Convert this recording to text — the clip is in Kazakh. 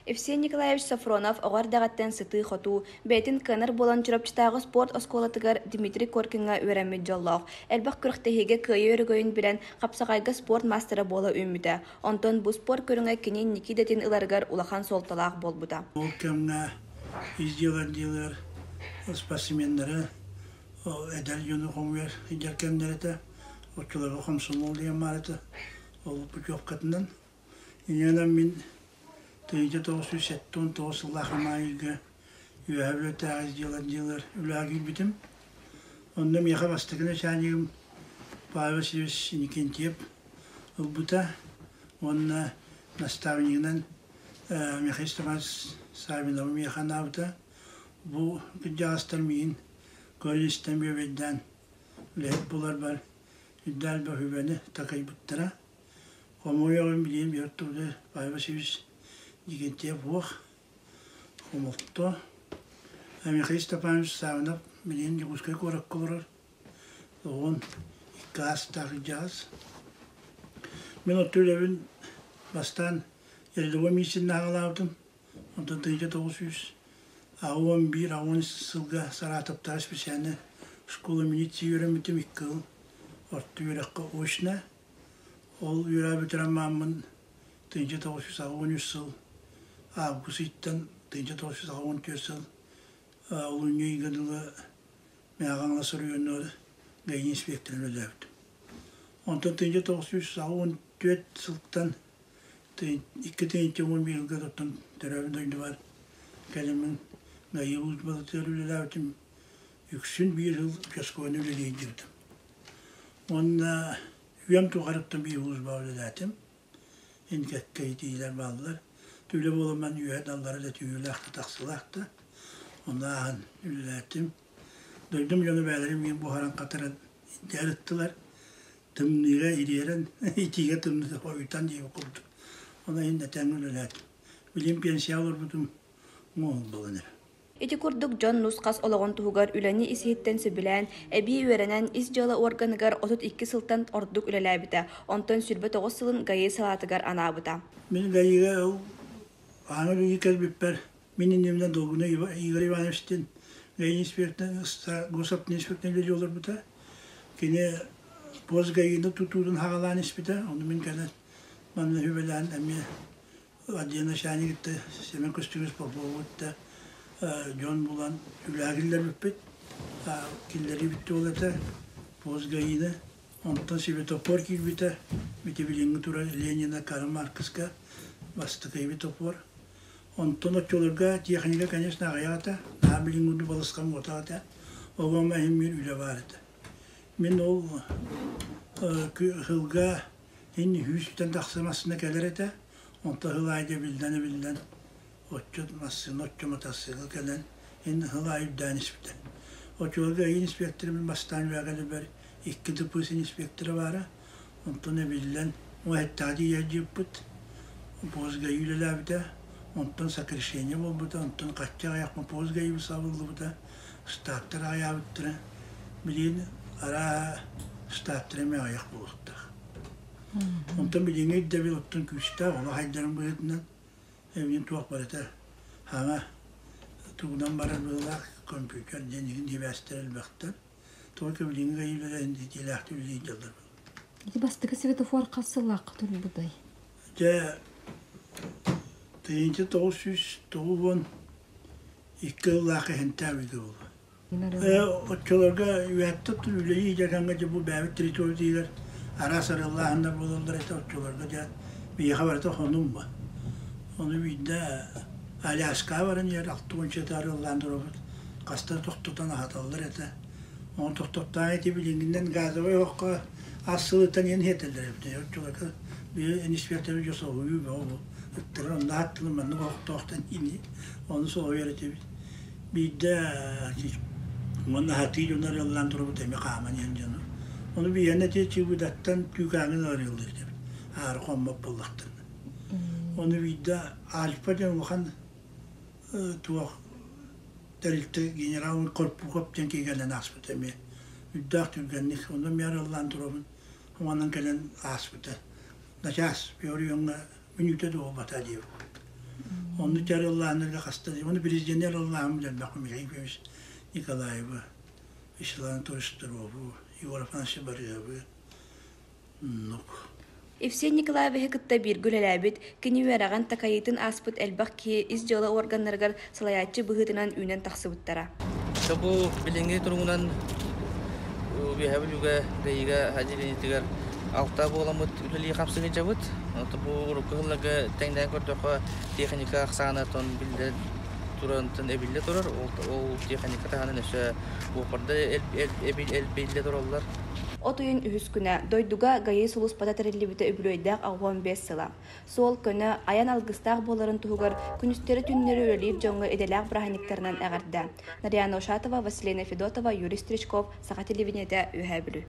Евсей Николаевич Сафронов оғар дағаттан сыты хоту, бәйтін кыныр болан чырапчытағы спорт осколатыгар Дмитрий Коркинға өремет жоллақ. Әлбақ күріқтігеге көйі өрігойын білен қапсағайғы спорт мастера бола өміді. Онтон бұл спорт көріңе кенен Никидетін ыларғар улахан солталақ бол бұда. Ол кәмға издейлер, спортсмендері, әдәл юны қомғар, идер кәмдері, отчыларға қомсын ол деген марыты, ол бұл жоқ қатынан. Иненен мен 1979 жыллахымайығы үйәбілі тағыз үләгі бітім. Онда меха бастықына шәнегім Павел Васильевич Никентьев ұлбыта. Онна наставнигінен Меха Истамас Сабинова меха наута. Бұл күдjağыстар мейін көріністен бөбедден үләйіп болар бар. Үддәл бөхібені тақай бұттыра. Қомойығын білейін бертуды Павел Васильевич Никентьев оқ, қомылтты. Меха Истамас Сабинов білейін дегізкай көрік қылырыр. Оғын газ тағы жаз. Мен өттілебін бастан елдігі мейсін ағылаудым. Онда 1911 сылға Саратовтар специальны школа милиция үйрәмітім 2 жыл. Орты үйрәққа өшіне. Ол үйрә бітірен мамын 1913 сыл август иттен 1914 сыл олың егінілі мәғаңла сұрыйынығы ғайын инспекторын өләбді. Онтан 1914 сылқтан 2-11 жылға тұттан түрәбін дөйді бар. Кәлімін ғайы ұлтбалы түрі өләбдім. Үксін 1 жыл песконы өлелейін жүрдім. Онна үйем туғарыптан 1 ұлтбалы өләдім. Енкәккәй дейілер балылар. Түлі болыман үйәд аллары да түйіліақты тақсылақты. Онна ағын өләдім. Дойдым жоны бәлірім мен бұхаран қатырын дәріттілер. Тымныға ирерін, итиге тымныға қойытан дейі құлды. Ona indi təngül elədi. Bilim pensiya olur budum, moğul bulunur. Ити курдук Джон Нусқас олағын туғар үләні исхеттен сөбілән, әбі өренен ис жалы органыгар 32 сылтан ордук үләләбіті, онтан сүрбі 9 сылын ғайы салатыгар анабыта. Мен ғайыға аңыр үйікәл біппәр, менің немден долгуна Игорь Ивановичтен ғайы инспектен, госаптын инспектен лөді олар бұта. Кене боз ғайыны тұтудың хағалан іспіті, оны мен кәлі манна хүбелән әме адияна шәне кетті, Семен Костюмес Попова өтті. John bulan ülagiller büppet, killeri bitti olata, pozgayını, ondan sonra topor kilbite, biti bilingi tura Lenin'e Karl Marx'a bastık bir topor. Ondan o çolurga teknika конечно hayata, daha bilingi balıskam otata, o zaman hem bir üle vardı. Men o hılga henni hüstten taksamasına gelirete, ondan hılayda bilden. Otçutmasın, otçumatasıgı gelen en hılayı danisbide. Otçulga iyi inspektörümün bastan veğeli bir 2 tıpısı inspektörü var. Ondan ne bilen, o hatta diye cıppıt. Pozga yüleler bir de, ondan sakırşenye bol bu da, ondan kaçça ayakma pozga gibi savuldu bu da. Staktır ayağı bittire. Bilin, ara staktıreme ayak bulukta. Ondan bilin edde bir ottan küçte, ola haydarın buyduğundan. Evin tuğak barıda, hama tuğdan barabılak, kompüter, denizin divestörel baktır. Tuğak evliğin gayırları dilahtı ülkeyi çaldır. İti bastığı svetofor kasılak türlü buday. De, 1992 yıllıkı hentavide oldu. Otçularga üyettik ülkeyi yakanca bu beyvet teritori değiller. Ara sarıllahında bulurlar ete otçularga bir haberde hanım var. Onu bir de Alaska varın yer, 60 tarihlandır olur. Kastar tohtutan ahatalar ete. Onu tohtutan eti bilinginden gazı ve yok asılıtan yeni heteller hepte. Yokçulaka bir inspektörü yosa huyu ve o bu. Öttürür onda hattılım ben de tohtutan yeni. Onu soğuyor ete. Bir de onun hatıyla onlar yollandır olur demek aman yancanı. Onu bir yerine çiğ budattan tükanın arıyorlar ete. Ağrı konmak bullaktır. Onu vidde Alpa'dan bakan tuğ derilti generalın korpu kopten ki gelen asbıta mi üddağ tülgenlik onu mi arallan durumun onun gelen asbıta naşas bir oraya minüte de o bata diyor Onu çare Allah'ın hasta diye. Onu президент Allah'ın bilir bakım Mikhail Pevич Nikolayev. İşlerin turistleri bu. Егор Афанасьевич Барьевы. Нук. Евсей Николаевы кытта бир гүлэләбит, кини үәрәгән такайытын аспыт әлбәк ки из жылы органнаргар салаятчы быһытынан үнен тахсыбыттара. Табу билинге тургунан бихәбилүгә рейга хаҗилинитигәр алта боламыт үлели хамсыгы жабыт. Табу рукылыгы тәңдән көрдөкә техника аксаны тон билде турантын эбилле турар. Ол техника таганы нәшә упырда эл билде тураллар. Отуйын үһүс күнә дойдуга гайы сулус пата терелибите үбүлөйдәк агуан 5 сыла. Сол көне аян алгыстак боларын тугар күнүстері түннері өрелип жоңга эделәк браханиктарынан әгәрдә. Нарияна Ошатова, Василина Федотова, Юрий Стричков, Саха телевидениеде үһәбүлү.